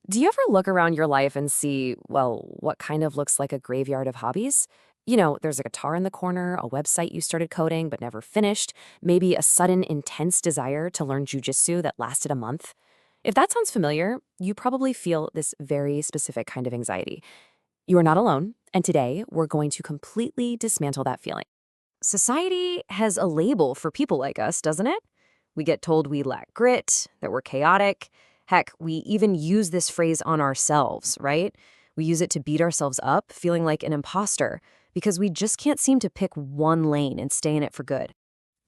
Do you ever look around your life and see, well, what kind of looks like a graveyard of hobbies? There's a guitar in the corner, a website you started coding but never finished, maybe a sudden intense desire to learn jujitsu that lasted a month. If that sounds familiar, you probably feel this very specific kind of anxiety. You are not alone, and today we're going to completely dismantle that feeling. Society has a label for people like us, doesn't it? We get told we lack grit, that we're chaotic. Heck, we even use this phrase on ourselves, right? We use it to beat ourselves up, feeling like an imposter, because we just can't seem to pick one lane and stay in it for good.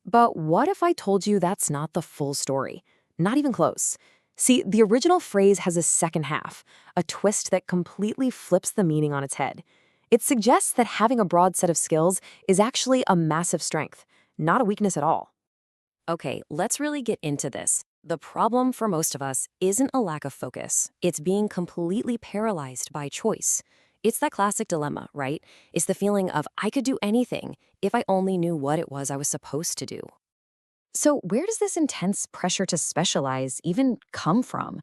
But what if I told you that's not the full story? Not even close. See, the original phrase has a second half, a twist that completely flips the meaning on its head. It suggests that having a broad set of skills is actually a massive strength, not a weakness at all. Okay, let's really get into this. The problem for most of us isn't a lack of focus. It's being completely paralyzed by choice. It's that classic dilemma, right? It's the feeling of I could do anything if I only knew what it was I was supposed to do. So where does this intense pressure to specialize even come from?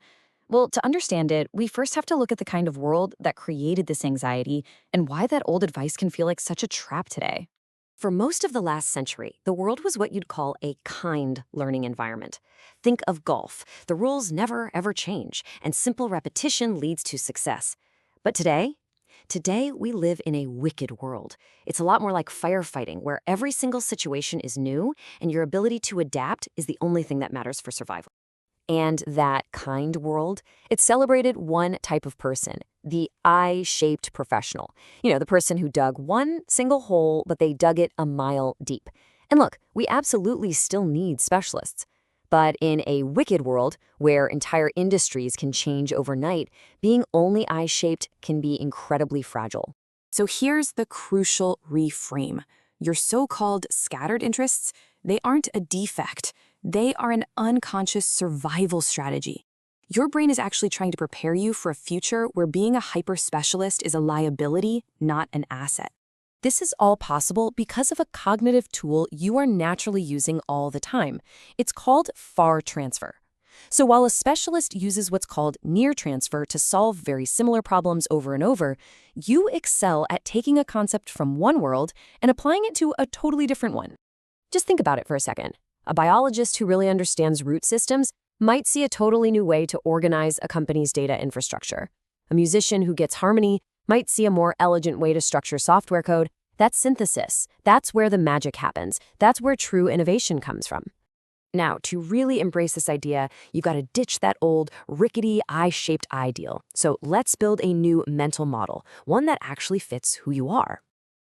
Well, to understand it, we first have to look at the kind of world that created this anxiety and why that old advice can feel like such a trap today. For most of the last century, the world was what you'd call a kind learning environment. Think of golf. The rules never, ever change, and simple repetition leads to success. But today we live in a wicked world. It's a lot more like firefighting, where every single situation is new, and your ability to adapt is the only thing that matters for survival. And that kind world, it celebrated one type of person, the I-shaped professional. The person who dug one single hole, but they dug it a mile deep. And look, we absolutely still need specialists. But in a wicked world, where entire industries can change overnight, being only I-shaped can be incredibly fragile. So here's the crucial reframe. Your so-called scattered interests, they aren't a defect. They are an unconscious survival strategy. Your brain is actually trying to prepare you for a future where being a hyper-specialist is a liability, not an asset. This is all possible because of a cognitive tool you are naturally using all the time. It's called far transfer. So while a specialist uses what's called near transfer to solve very similar problems over and over, you excel at taking a concept from one world and applying it to a totally different one. Just think about it for a second. A biologist who really understands root systems might see a totally new way to organize a company's data infrastructure. A musician who gets harmony might see a more elegant way to structure software code. That's synthesis. That's where the magic happens. That's where true innovation comes from. Now, to really embrace this idea, you've got to ditch that old, rickety, I-shaped ideal. So let's build a new mental model, one that actually fits who you are.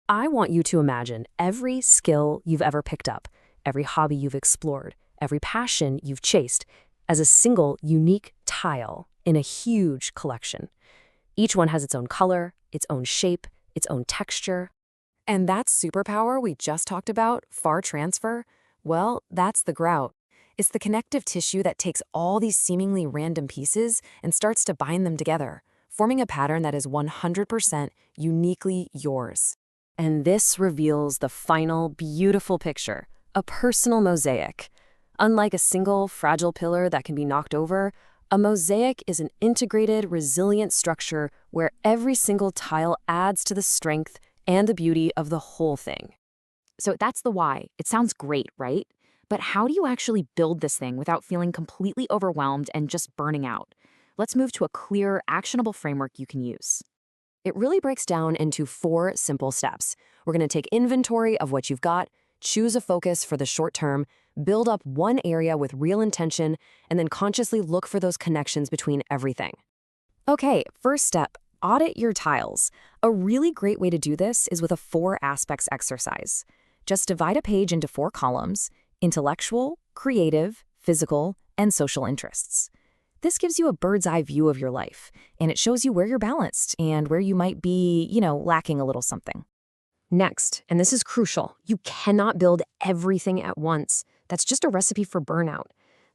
I want you to imagine every skill you've ever picked up, every hobby you've explored, every passion you've chased, as a single, unique tile in a huge collection. Each one has its own color, its own shape, its own texture. And that superpower we just talked about, far transfer, well, that's the grout. It's the connective tissue that takes all these seemingly random pieces and starts to bind them together, forming a pattern that is 100% uniquely yours. And this reveals the final beautiful picture, a personal mosaic. Unlike a single, fragile pillar that can be knocked over, a mosaic is an integrated, resilient structure where every single tile adds to the strength and the beauty of the whole thing. So that's the why. It sounds great, right? But how do you actually build this thing without feeling completely overwhelmed and just burning out? Let's move to a clear, actionable framework you can use. It really breaks down into 4 simple steps. We're going to take inventory of what you've got, choose a focus for the short term, build up one area with real intention, and then consciously look for those connections between everything. Okay, first step, audit your tiles. A really great way to do this is with a 4 aspects exercise. Just divide a page into 4 columns: intellectual, creative, physical, and social interests. This gives you a bird's eye view of your life, and it shows you where you're balanced and where you might be, lacking a little something. Next, and this is crucial, you cannot build everything at once. That's just a recipe for burnout.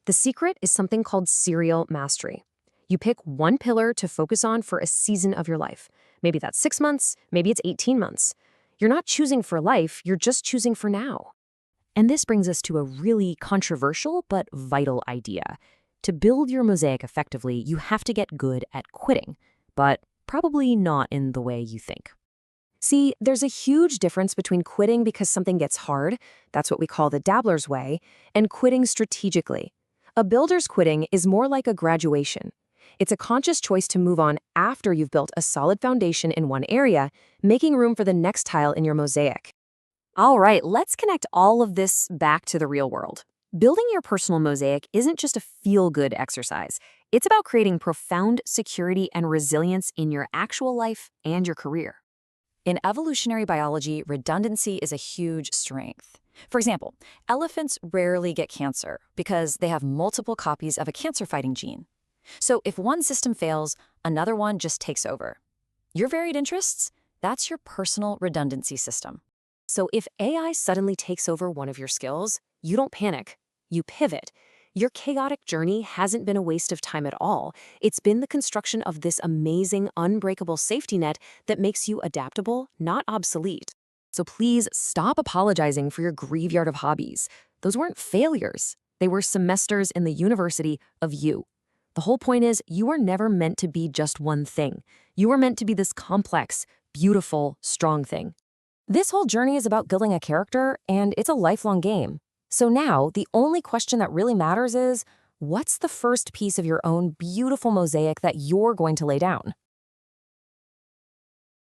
The secret is something called serial mastery. You pick one pillar to focus on for a season of your life. Maybe that's 6 months, maybe it's 18 months. You're not choosing for life, you're just choosing for now. And this brings us to a really controversial but vital idea. To build your mosaic effectively, you have to get good at quitting, but probably not in the way you think. See, there's a huge difference between quitting because something gets hard, that's what we call the dabbler's way, and quitting strategically. A builder's quitting is more like a graduation. It's a conscious choice to move on after you've built a solid foundation in one area, making room for the next tile in your mosaic. All right, let's connect all of this back to the real world. Building your personal mosaic isn't just a feel-good exercise. It's about creating profound security and resilience in your actual life and your career. In evolutionary biology, redundancy is a huge strength. For example, elephants rarely get cancer because they have multiple copies of a cancer-fighting gene. So if one system fails, another one just takes over. Your varied interests? That's your personal redundancy system. So if AI suddenly takes over one of your skills, you don't panic. You pivot. Your chaotic journey hasn't been a waste of time at all. It's been the construction of this amazing, unbreakable safety net that makes you adaptable, not obsolete. So please stop apologizing for your graveyard of hobbies. Those weren't failures. They were semesters in the university of you. The whole point is you were never meant to be just one thing. You were meant to be this complex, beautiful, strong thing. This whole journey is about building a character, and it's a lifelong game. So now, the only question that really matters is, what's the first piece of your own beautiful mosaic that you're going to lay down?